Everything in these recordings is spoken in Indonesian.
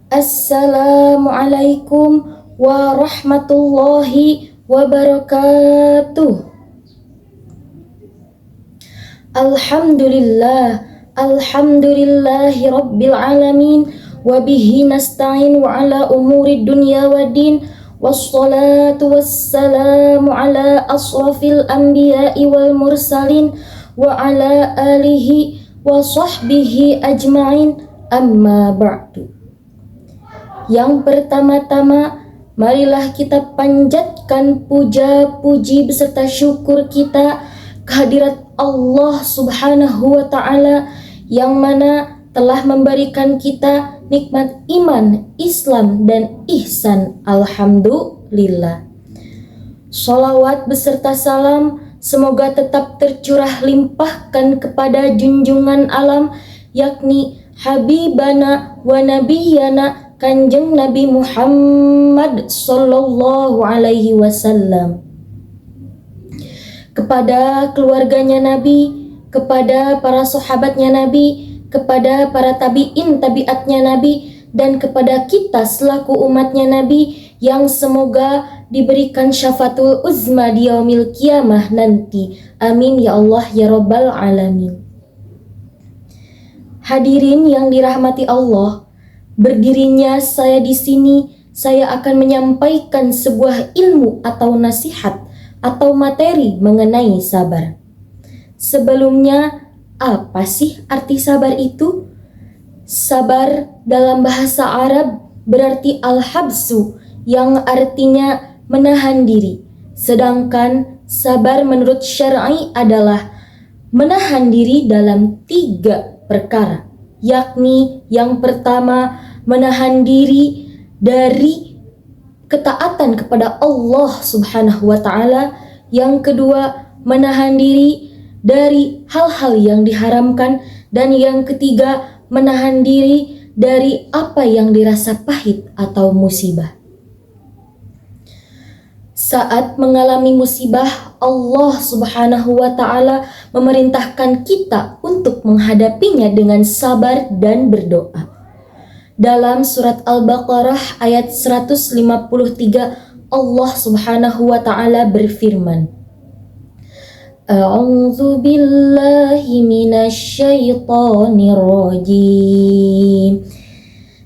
Assalamualaikum warahmatullahi wabarakatuh. Alhamdulillahi rabbil alamin. Wabihi nasta'in wa ala umuri dunya waddin. Wassalatu wassalamu ala asrafil anbiya'i wal mursalin wa ala alihi wa sahbihi ajma'in, amma ba'du. Yang pertama-tama, marilah kita panjatkan puja-puji beserta syukur kita kehadirat Allah Subhanahu wa Ta'ala, yang mana telah memberikan kita nikmat iman, Islam, dan ihsan. Alhamdulillah. Sholawat beserta salam semoga tetap tercurah limpahkan kepada junjungan alam, yakni Habibana wa Nabiyana Kanjeng Nabi Muhammad Sallallahu Alaihi Wasallam, kepada keluarganya Nabi, kepada para sahabatnya Nabi, kepada para tabi'in tabi'atnya Nabi, dan kepada kita selaku umatnya Nabi, yang semoga diberikan syafaatul uzma di yaumil kiamah nanti. Amin ya Allah ya Rabbal Alamin. Hadirin yang dirahmati Allah, berdirinya saya di sini, saya akan menyampaikan sebuah ilmu atau nasihat atau materi mengenai sabar. Sebelumnya, apa sih arti sabar itu? Sabar dalam bahasa Arab berarti al-habsu, yang artinya menahan diri. Sedangkan sabar menurut syar'i adalah menahan diri dalam 3 perkara, yakni yang pertama, menahan diri dari ketaatan kepada Allah Subhanahu wa Ta'ala. Yang kedua, menahan diri dari hal-hal yang diharamkan. Dan yang ketiga, menahan diri dari apa yang dirasa pahit atau musibah. Saat mengalami musibah, Allah Subhanahu wa Ta'ala memerintahkan kita untuk menghadapinya dengan sabar dan berdoa. Dalam surat Al-Baqarah ayat 153, Allah Subhanahu wa Ta'ala berfirman, A'udzu billahi minasy syaithanir rajim.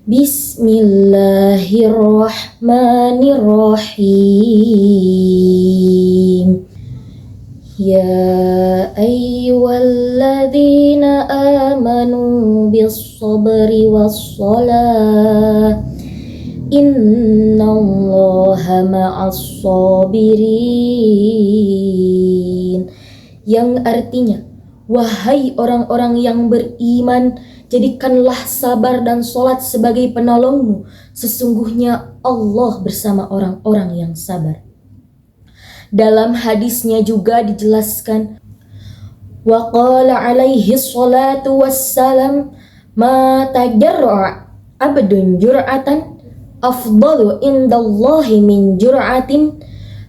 Bismillahirrahmanirrahim. Ya ayyuhalladzina amanu bis-sabri was-salah innallaha ma'as-sabirin. Yang artinya, wahai orang-orang yang beriman, jadikanlah sabar dan sholat sebagai penolongmu. Sesungguhnya Allah bersama orang-orang yang sabar. Dalam hadisnya juga dijelaskan, wa qala alaihi salatu wassalam, ma tajarra'a abdun jur'atan afdalu indallahi min jur'atin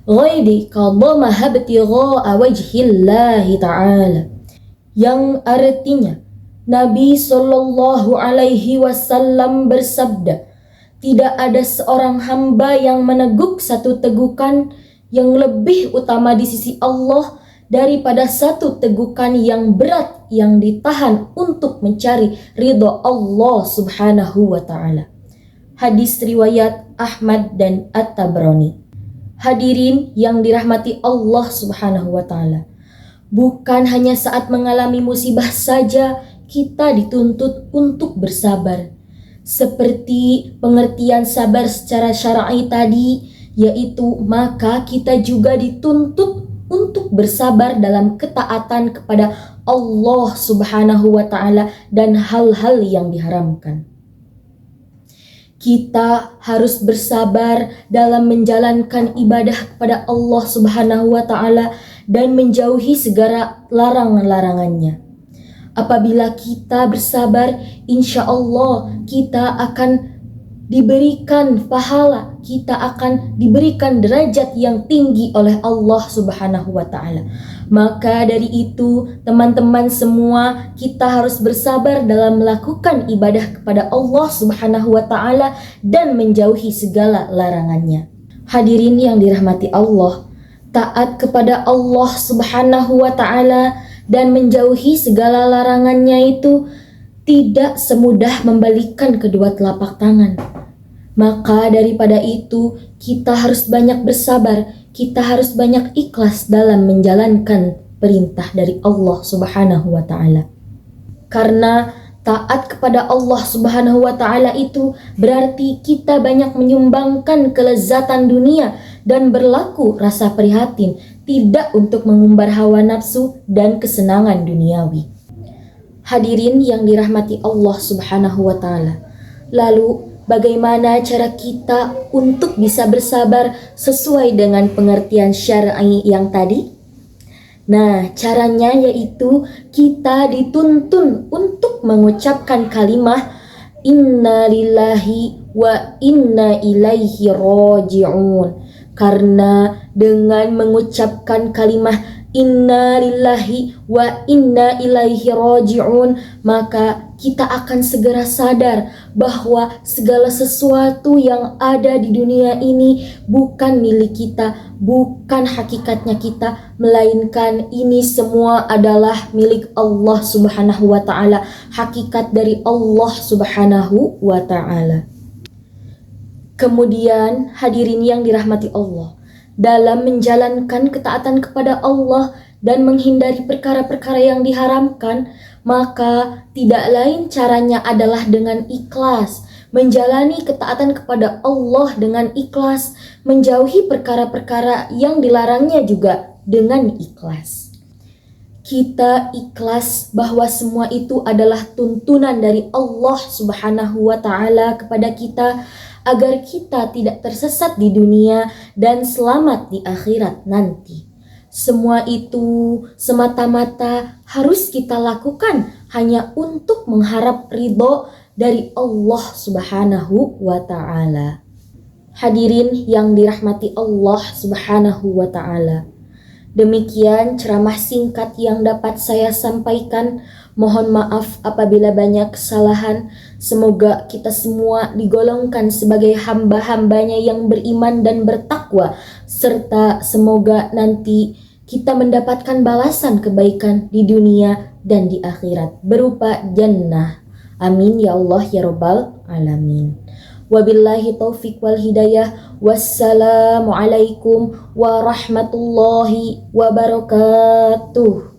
ghairi qadamaha ibtigha'a wajhillahi ta'ala. Yang artinya, Nabi Shallallahu Alaihi Wasallam bersabda, tidak ada seorang hamba yang meneguk satu tegukan yang lebih utama di sisi Allah daripada satu tegukan yang berat yang ditahan untuk mencari ridho Allah Subhanahu wa Ta'ala. Hadis riwayat Ahmad dan At-Tabrani. Hadirin yang dirahmati Allah Subhanahu wa Ta'ala, bukan hanya saat mengalami musibah saja kita dituntut untuk bersabar. Seperti pengertian sabar secara syar'i tadi, yaitu maka kita juga dituntut untuk bersabar dalam ketaatan kepada Allah Subhanahu wa Ta'ala dan hal-hal yang diharamkan. Kita harus bersabar dalam menjalankan ibadah kepada Allah Subhanahu wa Ta'ala dan menjauhi segala larangan-larangannya. Apabila kita bersabar, insya Allah kita akan diberikan pahala, kita akan diberikan derajat yang tinggi oleh Allah Subhanahu wa taala. Maka dari itu, teman-teman semua, kita harus bersabar dalam melakukan ibadah kepada Allah Subhanahu wa taala dan menjauhi segala larangannya. Hadirin yang dirahmati Allah, taat kepada Allah Subhanahu wa taala dan menjauhi segala larangannya itu tidak semudah membalikkan kedua telapak tangan. Maka daripada itu, kita harus banyak bersabar, kita harus banyak ikhlas dalam menjalankan perintah dari Allah Subhanahu wa taala. Karena taat kepada Allah Subhanahu wa taala itu berarti kita banyak menyumbangkan kelezatan dunia dan berlaku rasa prihatin, tidak untuk mengumbar hawa nafsu dan kesenangan duniawi. Hadirin yang dirahmati Allah Subhanahu wa taala. Lalu bagaimana cara kita untuk bisa bersabar sesuai dengan pengertian syar'i yang tadi? Nah, caranya yaitu kita dituntun untuk mengucapkan kalimah inna lillahi wa inna ilaihi raji'un. Karena dengan mengucapkan kalimah inna lillahi wa inna ilaihi raji'un, maka kita akan segera sadar bahwa segala sesuatu yang ada di dunia ini bukan milik kita, bukan hakikatnya kita, melainkan ini semua adalah milik Allah Subhanahu wa taala, hakikat dari Allah Subhanahu wa taala. Kemudian hadirin yang dirahmati Allah, dalam menjalankan ketaatan kepada Allah dan menghindari perkara-perkara yang diharamkan, maka tidak lain caranya adalah dengan ikhlas, menjalani ketaatan kepada Allah dengan ikhlas, menjauhi perkara-perkara yang dilarangnya juga dengan ikhlas. Kita ikhlas bahwa semua itu adalah tuntunan dari Allah Subhanahu wa taala kepada kita agar kita tidak tersesat di dunia dan selamat di akhirat nanti. Semua itu semata-mata harus kita lakukan hanya untuk mengharap ridho dari Allah Subhanahu wa taala. Hadirin yang dirahmati Allah Subhanahu wa taala. Demikian ceramah singkat yang dapat saya sampaikan. Mohon maaf apabila banyak kesalahan. Semoga kita semua digolongkan sebagai hamba-hambanya yang beriman dan bertakwa, serta semoga nanti kita mendapatkan balasan kebaikan di dunia dan di akhirat berupa jannah. Amin ya Allah ya Rabbal alamin. Wabillahi taufiq wal hidayah. Wassalamualaikum warahmatullahi wabarakatuh.